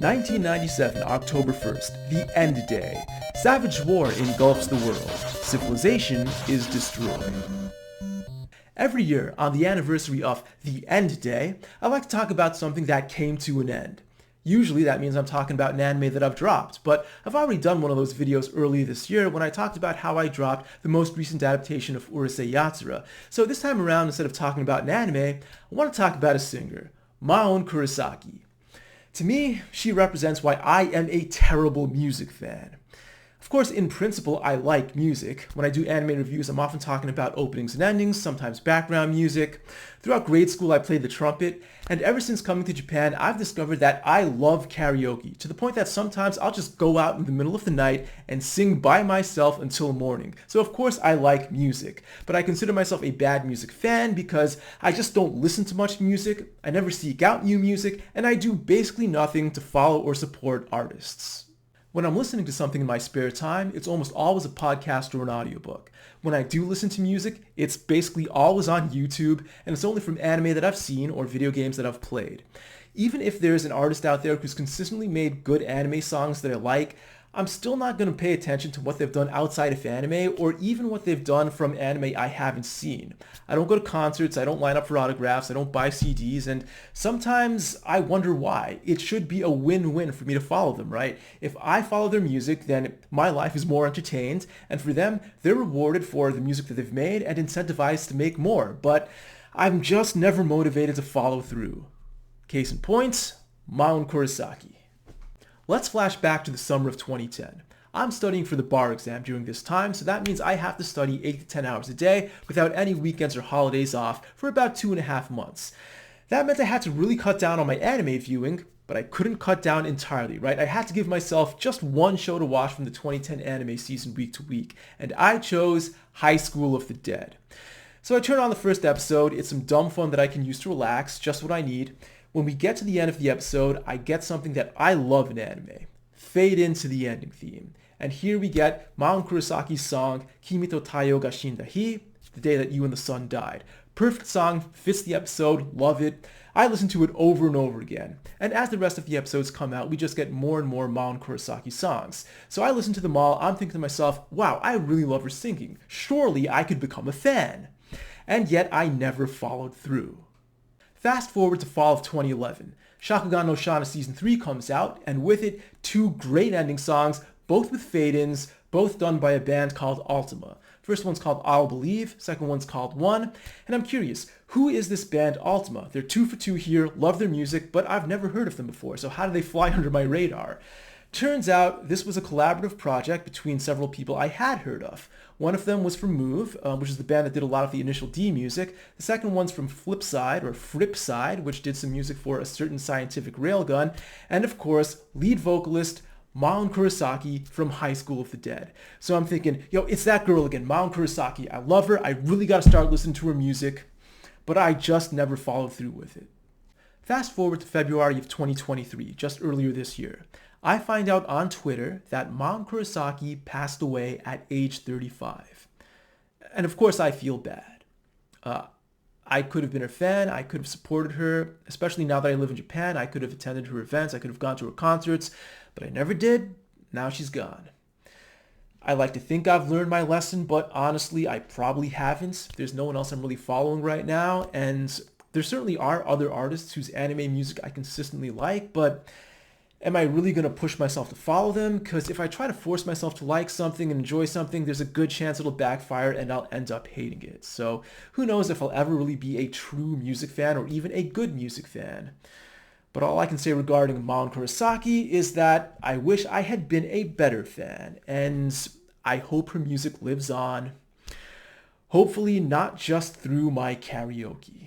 1997, October 1st, the end day. Savage war engulfs the world. Civilization is destroyed. Every year, on the anniversary of the end day, I like to talk about something that came to an end. Usually that means I'm talking about an anime that I've dropped, but I've already done one of those videos earlier this year when I talked about how I dropped the most recent adaptation of Urusei Yatsura. So this time around, instead of talking about an anime, I want to talk about a singer, Maon Kurosaki. To me, she represents why I am a terrible music fan. Of course, in principle, I like music. When I do anime reviews, I'm often talking about openings and endings, sometimes background music. Throughout grade school, I played the trumpet, and ever since coming to Japan, I've discovered that I love karaoke, to the point that sometimes I'll just go out in the middle of the night and sing by myself until morning. So of course I like music, but I consider myself a bad music fan because I just don't listen to much music, I never seek out new music, and I do basically nothing to follow or support artists. When I'm listening to something in my spare time, it's almost always a podcast or an audiobook. When I do listen to music, it's basically always on YouTube, and it's only from anime that I've seen or video games that I've played. Even if there's an artist out there who's consistently made good anime songs that I like, I'm still not going to pay attention to what they've done outside of anime or even what they've done from anime I haven't seen. I don't go to concerts, I don't line up for autographs, I don't buy CDs, and sometimes I wonder why. It should be a win-win for me to follow them, right? If I follow their music, then my life is more entertained, and for them, they're rewarded for the music that they've made and incentivized to make more, but I'm just never motivated to follow through. Case in point, Maon Kurosaki. Let's flash back to the summer of 2010. I'm studying for the bar exam during this time, so that means I have to study 8 to 10 hours a day without any weekends or holidays off for about 2.5 months. That meant I had to really cut down on my anime viewing, but I couldn't cut down entirely, right? I had to give myself just one show to watch from the 2010 anime season week to week, and I chose High School of the Dead. So I turn on the first episode. It's some dumb fun that I can use to relax, just what I need. When we get to the end of the episode, I get something that I love in anime. Fade into the ending theme. And here we get Maon Kurosaki's song, Kimi to Taiyo ga shinda hi, the day that you and the sun died. Perfect song, fits the episode, love it. I listen to it over and over again. And as the rest of the episodes come out, we just get more and more Maon Kurosaki songs. So I listen to them all, I'm thinking to myself, wow, I really love her singing. Surely I could become a fan. And yet I never followed through. Fast forward to fall of 2011. Shakugan no Shana Season 3 comes out, and with it, 2 great ending songs, both with fade-ins, both done by a band called Ultima. First one's called I'll Believe, second one's called One, and I'm curious, who is this band Ultima? They're 2 for 2 here, love their music, but I've never heard of them before, so how do they fly under my radar? Turns out this was a collaborative project between several people I had heard of. One of them was from Move, which is the band that did a lot of the initial D music. The second one's from Flipside, or Fripside, which did some music for a certain scientific railgun. And of course, lead vocalist Maon Kurosaki from High School of the Dead. So I'm thinking, yo, it's that girl again, Maon Kurosaki. I love her. I really got to start listening to her music. But I just never followed through with it. Fast forward to February of 2023, just earlier this year. I find out on Twitter that Maon Kurosaki passed away at age 35. And of course I feel bad. I could have been her fan, I could have supported her, especially now that I live in Japan. I could have attended her events, I could have gone to her concerts, but I never did. Now she's gone. I like to think I've learned my lesson, but honestly I probably haven't. There's no one else I'm really following right now, and there certainly are other artists whose anime music I consistently like, but am I really going to push myself to follow them? Because if I try to force myself to like something and enjoy something, there's a good chance it'll backfire and I'll end up hating it. So who knows if I'll ever really be a true music fan or even a good music fan. But all I can say regarding Maon Kurosaki is that I wish I had been a better fan, and I hope her music lives on. Hopefully not just through my karaoke.